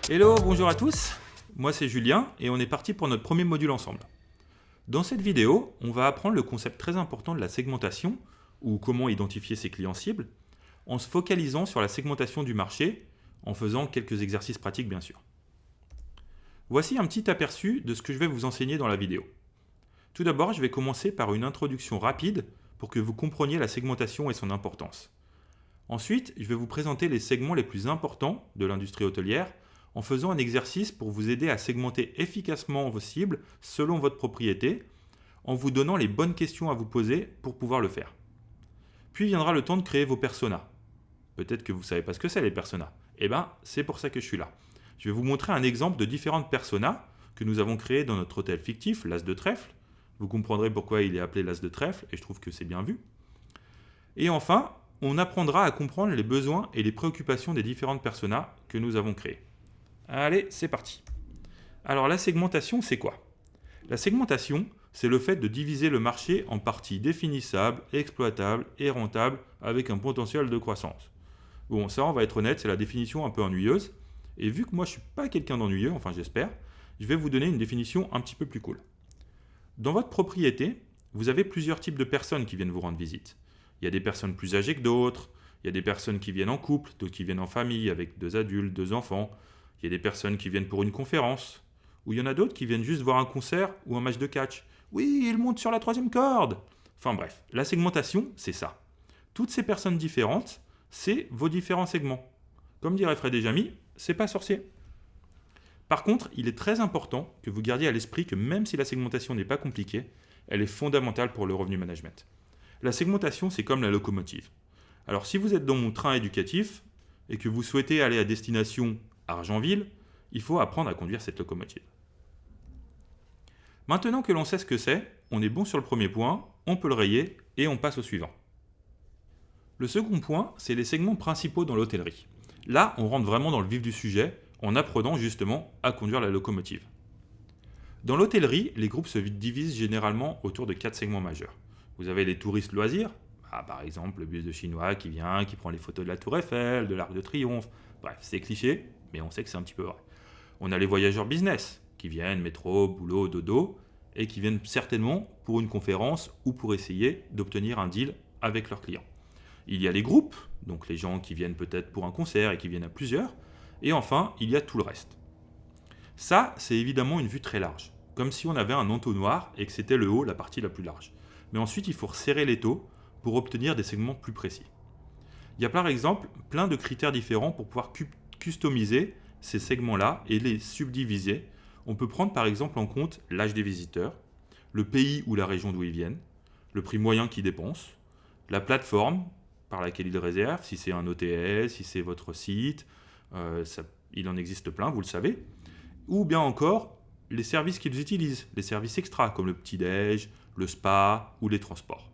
Hello, bonjour à tous. Moi c'est Julien et on est parti pour notre premier module ensemble. Dans cette vidéo, on va apprendre le concept très important de la segmentation, ou comment identifier ses clients cibles, en se focalisant sur la segmentation du marché, en faisant quelques exercices pratiques bien sûr. Voici un petit aperçu de ce que je vais vous enseigner dans la vidéo. Tout d'abord, je vais commencer par une introduction rapide pour que vous compreniez la segmentation et son importance. Ensuite, je vais vous présenter les segments les plus importants de l'industrie hôtelière en faisant un exercice pour vous aider à segmenter efficacement vos cibles selon votre propriété, en vous donnant les bonnes questions à vous poser pour pouvoir le faire. Puis viendra le temps de créer vos personas. Peut-être que vous ne savez pas ce que c'est les personas. Eh bien, c'est pour ça que je suis là. Je vais vous montrer un exemple de différentes personas que nous avons créées dans notre hôtel fictif, l'As de Trèfle. Vous comprendrez pourquoi il est appelé l'As de Trèfle et je trouve que c'est bien vu. Et enfin, on apprendra à comprendre les besoins et les préoccupations des différentes personas que nous avons créées. Allez, c'est parti. Alors la segmentation, c'est quoi? La segmentation, c'est le fait de diviser le marché en parties définissables, exploitables et rentables avec un potentiel de croissance. Bon, ça, on va être honnête, c'est la définition un peu ennuyeuse. Et vu que moi, je ne suis pas quelqu'un d'ennuyeux, enfin j'espère, je vais vous donner une définition un petit peu plus cool. Dans votre propriété, vous avez plusieurs types de personnes qui viennent vous rendre visite. Il y a des personnes plus âgées que d'autres, il y a des personnes qui viennent en couple, d'autres qui viennent en famille avec 2 adultes, 2 enfants, il y a des personnes qui viennent pour une conférence, ou il y en a d'autres qui viennent juste voir un concert ou un match de catch. Oui, il monte sur la 3e corde. Enfin bref, la segmentation, c'est ça. Toutes ces personnes différentes, c'est vos différents segments. Comme dirait Fred et Jamy, c'est pas sorcier. Par contre, il est très important que vous gardiez à l'esprit que même si la segmentation n'est pas compliquée, elle est fondamentale pour le revenu management. La segmentation, c'est comme la locomotive. Alors si vous êtes dans mon train éducatif et que vous souhaitez aller à destination Argentville, il faut apprendre à conduire cette locomotive. Maintenant que l'on sait ce que c'est, on est bon sur le premier point, on peut le rayer et on passe au suivant. Le second point, c'est les segments principaux dans l'hôtellerie. Là, on rentre vraiment dans le vif du sujet en apprenant justement à conduire la locomotive. Dans l'hôtellerie, les groupes se divisent généralement autour de 4 segments majeurs. Vous avez les touristes loisirs, par exemple le bus de Chinois qui vient, qui prend les photos de la Tour Eiffel, de l'Arc de Triomphe, bref, c'est cliché, mais on sait que c'est un petit peu vrai. On a les voyageurs business, qui viennent métro, boulot, dodo, et qui viennent certainement pour une conférence ou pour essayer d'obtenir un deal avec leurs clients. Il y a les groupes, donc les gens qui viennent peut-être pour un concert et qui viennent à plusieurs, et enfin, il y a tout le reste. Ça, c'est évidemment une vue très large, comme si on avait un entonnoir et que c'était le haut, la partie la plus large. Mais ensuite, il faut resserrer l'étau pour obtenir des segments plus précis. Il y a par exemple plein de critères différents pour pouvoir customiser ces segments-là et les subdiviser. On peut prendre par exemple en compte l'âge des visiteurs, le pays ou la région d'où ils viennent, le prix moyen qu'ils dépensent, la plateforme par laquelle ils réservent, si c'est un OTS, si c'est votre site, il en existe plein, vous le savez, ou bien encore les services qu'ils utilisent, les services extra comme le petit-déj, le spa ou les transports.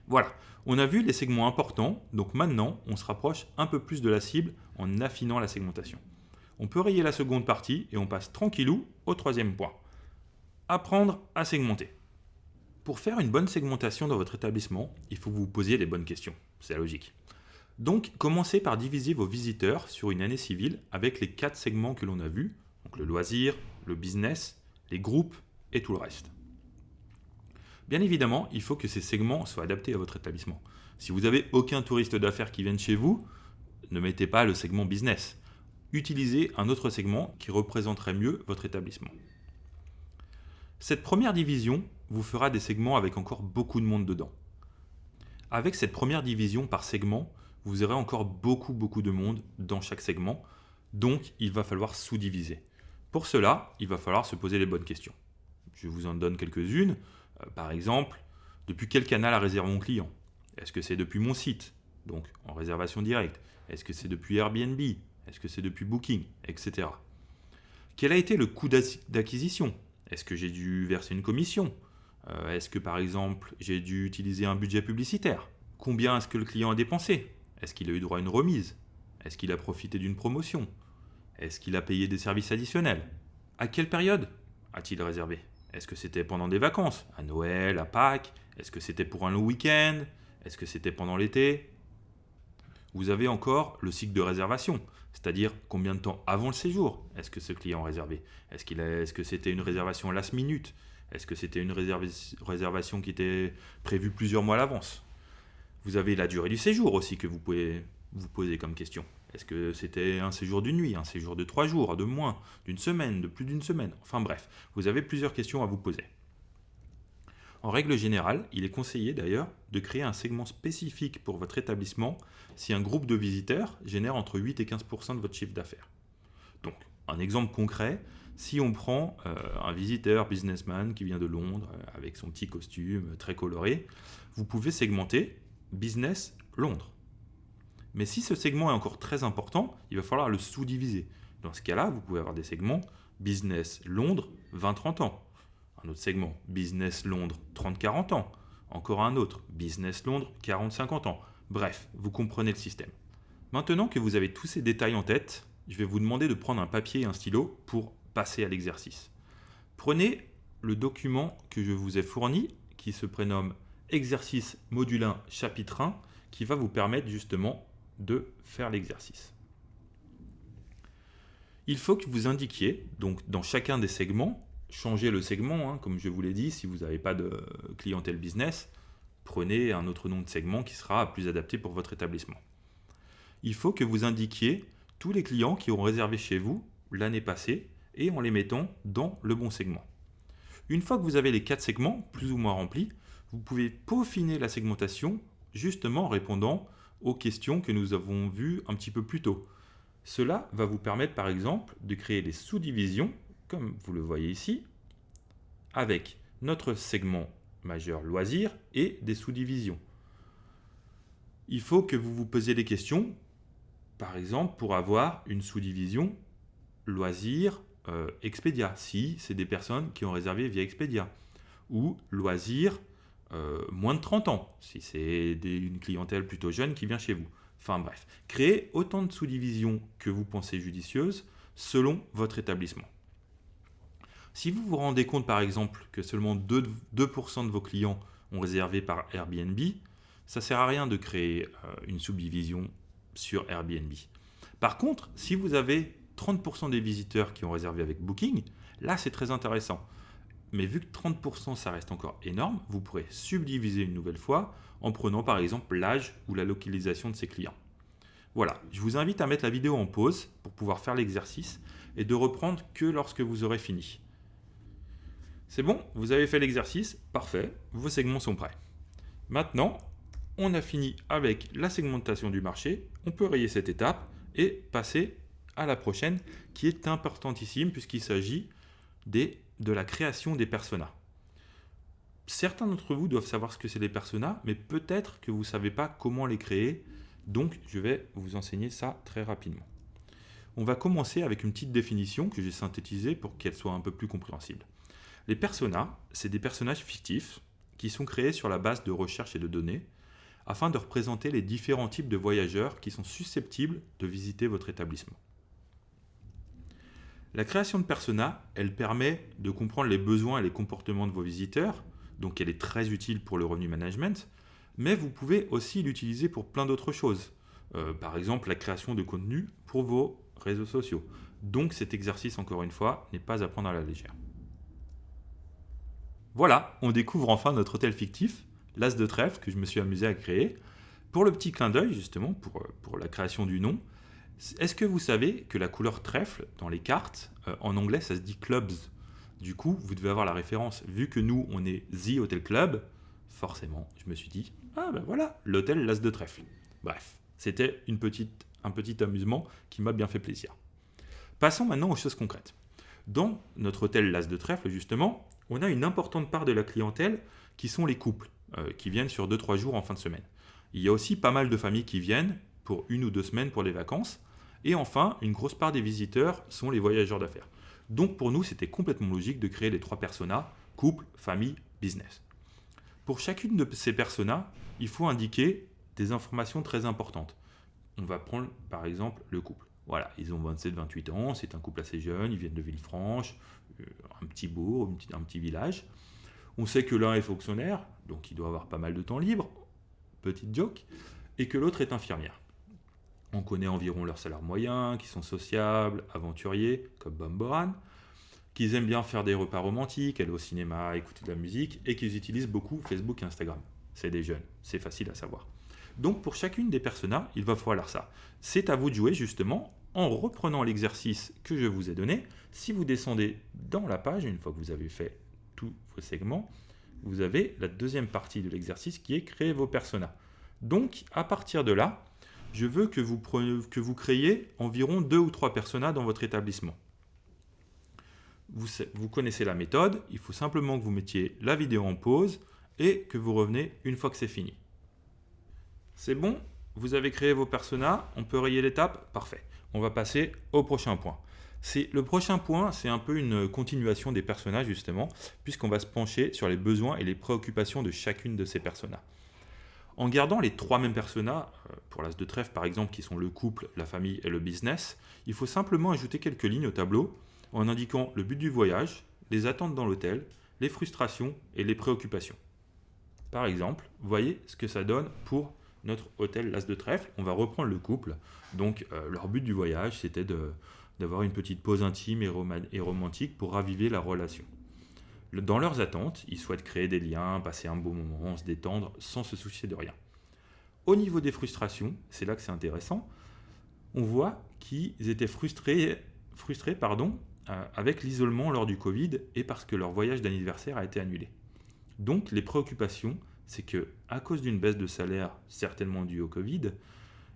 Voilà, on a vu les segments importants, donc maintenant on se rapproche un peu plus de la cible en affinant la segmentation. On peut rayer la seconde partie et on passe tranquillou au 3e point. Apprendre à segmenter. Pour faire une bonne segmentation dans votre établissement, il faut que vous vous posiez les bonnes questions, c'est la logique. Donc commencez par diviser vos visiteurs sur une année civile avec les 4 segments que l'on a vus, donc le loisir, le business, les groupes et tout le reste. Bien évidemment, il faut que ces segments soient adaptés à votre établissement. Si vous n'avez aucun touriste d'affaires qui vienne chez vous, ne mettez pas le segment business. Utilisez un autre segment qui représenterait mieux votre établissement. Cette première division vous fera des segments avec encore beaucoup de monde dedans. Avec cette première division par segment, vous aurez encore beaucoup de monde dans chaque segment, donc il va falloir sous-diviser. Pour cela, il va falloir se poser les bonnes questions. Je vous en donne quelques-unes. Par exemple, depuis quel canal a réservé mon client? Est-ce que c'est depuis mon site, donc en réservation directe? Est-ce que c'est depuis Airbnb? Est-ce que c'est depuis Booking, etc. Quel a été le coût d'acquisition? Est-ce que j'ai dû verser une commission? Est-ce que par exemple j'ai dû utiliser un budget publicitaire? Combien est-ce que le client a dépensé? Est-ce qu'il a eu droit à une remise? Est-ce qu'il a profité d'une promotion? Est-ce qu'il a payé des services additionnels? À quelle période a-t-il réservé? Est-ce que c'était pendant des vacances? À Noël, à Pâques? Est-ce que c'était pour un long week-end? Est-ce que c'était pendant l'été? Vous avez encore le cycle de réservation, c'est-à-dire combien de temps avant le séjour est-ce que ce client a réservé? Est-ce que c'était une réservation last minute? Est-ce que c'était une réservation qui était prévue plusieurs mois à l'avance? Vous avez la durée du séjour aussi que vous pouvez vous poser comme question. Est-ce que c'était un séjour d'une nuit, un séjour de 3 jours, de moins, d'une semaine, de plus d'une semaine? Enfin bref, vous avez plusieurs questions à vous poser. En règle générale, il est conseillé d'ailleurs de créer un segment spécifique pour votre établissement si un groupe de visiteurs génère entre 8 et 15% de votre chiffre d'affaires. Donc, un exemple concret, si on prend un visiteur businessman qui vient de Londres avec son petit costume très coloré, vous pouvez segmenter Business Londres. Mais si ce segment est encore très important, il va falloir le sous-diviser. Dans ce cas-là, vous pouvez avoir des segments Business Londres 20-30 ans. Un autre segment, Business Londres 30-40 ans. Encore un autre, Business Londres 40-50 ans. Bref, vous comprenez le système. Maintenant que vous avez tous ces détails en tête, je vais vous demander de prendre un papier et un stylo pour passer à l'exercice. Prenez le document que je vous ai fourni, qui se prénomme Exercice module 1 chapitre 1, qui va vous permettre justement de faire l'exercice. Il faut que vous indiquiez, donc dans chacun des segments, changez le segment, comme je vous l'ai dit, si vous n'avez pas de clientèle business, prenez un autre nom de segment qui sera plus adapté pour votre établissement. Il faut que vous indiquiez tous les clients qui ont réservé chez vous l'année passée et en les mettant dans le bon segment. Une fois que vous avez les 4 segments plus ou moins remplis, vous pouvez peaufiner la segmentation justement en répondant aux questions que nous avons vues un petit peu plus tôt. Cela va vous permettre par exemple de créer des sous-divisions, comme vous le voyez ici, avec notre segment majeur loisirs et des sous-divisions. Il faut que vous vous posiez des questions, par exemple pour avoir une sous-division loisirs Expedia, si c'est des personnes qui ont réservé via Expedia, ou loisirs moins de 30 ans, si c'est une clientèle plutôt jeune qui vient chez vous. Enfin bref, créez autant de sous-divisions que vous pensez judicieuses selon votre établissement. Si vous vous rendez compte par exemple que seulement 2% de vos clients ont réservé par Airbnb, ça ne sert à rien de créer une subdivision sur Airbnb. Par contre, si vous avez 30% des visiteurs qui ont réservé avec Booking, là c'est très intéressant. Mais vu que 30% ça reste encore énorme, vous pourrez subdiviser une nouvelle fois en prenant par exemple l'âge ou la localisation de ces clients. Voilà, je vous invite à mettre la vidéo en pause pour pouvoir faire l'exercice et de reprendre que lorsque vous aurez fini. C'est bon, vous avez fait l'exercice, parfait, vos segments sont prêts. Maintenant, on a fini avec la segmentation du marché, on peut rayer cette étape et passer à la prochaine qui est importantissime puisqu'il s'agit de la création des personas. Certains d'entre vous doivent savoir ce que c'est les personas, mais peut-être que vous ne savez pas comment les créer, donc je vais vous enseigner ça très rapidement. On va commencer avec une petite définition que j'ai synthétisée pour qu'elle soit un peu plus compréhensible. Les personas, c'est des personnages fictifs qui sont créés sur la base de recherche et de données afin de représenter les différents types de voyageurs qui sont susceptibles de visiter votre établissement. La création de personas, elle permet de comprendre les besoins et les comportements de vos visiteurs, donc elle est très utile pour le revenu management, mais vous pouvez aussi l'utiliser pour plein d'autres choses. Par exemple, la création de contenu pour vos réseaux sociaux. Donc cet exercice, encore une fois, n'est pas à prendre à la légère. Voilà, on découvre enfin notre hôtel fictif, l'As de trèfle, que je me suis amusé à créer. Pour le petit clin d'œil, justement, pour la création du nom, est-ce que vous savez que la couleur trèfle, dans les cartes, en anglais, ça se dit clubs. Du coup, vous devez avoir la référence. Vu que nous, on est The Hotel Club, forcément, je me suis dit, ah ben voilà, l'hôtel l'As de trèfle. Bref, c'était un petit amusement qui m'a bien fait plaisir. Passons maintenant aux choses concrètes. Dans notre hôtel l'As de trèfle, justement, on a une importante part de la clientèle qui sont les couples, qui viennent sur 2-3 jours en fin de semaine. Il y a aussi pas mal de familles qui viennent pour 1 ou 2 semaines pour les vacances. Et enfin, une grosse part des visiteurs sont les voyageurs d'affaires. Donc pour nous, c'était complètement logique de créer les 3 personas, couple, famille, business. Pour chacune de ces personas, il faut indiquer des informations très importantes. On va prendre par exemple le couple. Voilà, ils ont 27-28 ans, c'est un couple assez jeune, ils viennent de Villefranche, un petit bourg, un petit village. On sait que l'un est fonctionnaire, donc il doit avoir pas mal de temps libre, petite joke, et que l'autre est infirmière. On connaît environ leur salaire moyen, qui sont sociables, aventuriers, comme Bomboran, qu'ils aiment bien faire des repas romantiques, aller au cinéma, écouter de la musique, et qu'ils utilisent beaucoup Facebook et Instagram. C'est des jeunes, c'est facile à savoir. Donc pour chacune des personas, il va falloir ça. C'est à vous de jouer justement en reprenant l'exercice que je vous ai donné. Si vous descendez dans la page, une fois que vous avez fait tous vos segments, vous avez la deuxième partie de l'exercice qui est créer vos personas. Donc à partir de là, je veux que vous créiez environ 2 ou 3 personas dans votre établissement. Vous connaissez la méthode, il faut simplement que vous mettiez la vidéo en pause et que vous revenez une fois que c'est fini. C'est bon? Vous avez créé vos personas, on peut rayer l'étape? Parfait. On va passer au prochain point. Le prochain point, c'est un peu une continuation des personas justement, puisqu'on va se pencher sur les besoins et les préoccupations de chacune de ces personas. En gardant les 3 mêmes personas, pour l'as de trèfle par exemple, qui sont le couple, la famille et le business, il faut simplement ajouter quelques lignes au tableau en indiquant le but du voyage, les attentes dans l'hôtel, les frustrations et les préoccupations. Par exemple, voyez ce que ça donne pour notre hôtel l'as de trèfle. On va reprendre le couple. Donc leur but du voyage, c'était d'avoir une petite pause intime et romantique pour raviver la relation. Dans leurs attentes, ils souhaitent créer des liens, passer un beau moment, se détendre sans se soucier de rien. Au niveau des frustrations, c'est là que c'est intéressant, on voit qu'ils étaient frustrés avec l'isolement lors du Covid et parce que leur voyage d'anniversaire a été annulé. Donc les préoccupations, c'est que à cause d'une baisse de salaire certainement due au Covid,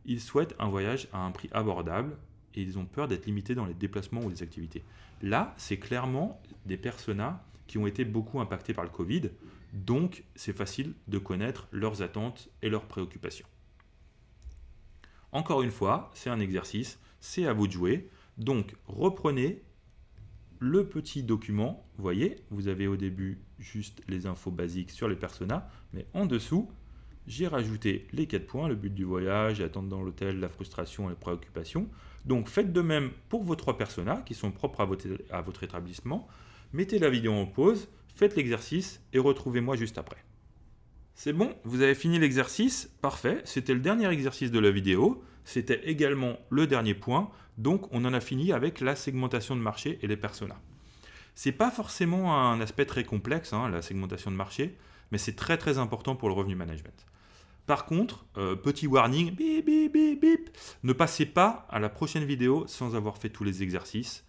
ils souhaitent un voyage à un prix abordable et ils ont peur d'être limités dans les déplacements ou les activités. Là, c'est clairement des personas qui ont été beaucoup impactés par le Covid, donc c'est facile de connaître leurs attentes et leurs préoccupations. Encore une fois, c'est un exercice, c'est à vous de jouer. Donc reprenez le petit document, vous voyez, vous avez au début juste les infos basiques sur les personas, mais en dessous, j'ai rajouté les 4 points, le but du voyage, l'attente dans l'hôtel, la frustration et les préoccupations. Donc faites de même pour vos 3 personas qui sont propres à votre établissement. Mettez la vidéo en pause, faites l'exercice et retrouvez-moi juste après. C'est bon, vous avez fini l'exercice, parfait, c'était le dernier exercice de la vidéo, c'était également le dernier point, donc on en a fini avec la segmentation de marché et les personas. C'est pas forcément un aspect très complexe, la segmentation de marché, mais c'est très très important pour le revenu management. Par contre, petit warning, bip bip bip bip, ne passez pas à la prochaine vidéo sans avoir fait tous les exercices,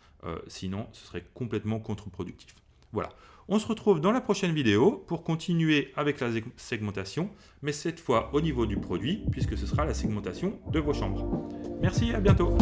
sinon ce serait complètement contre-productif. Voilà, on se retrouve dans la prochaine vidéo pour continuer avec la segmentation, mais cette fois au niveau du produit, puisque ce sera la segmentation de vos chambres. Merci, à bientôt.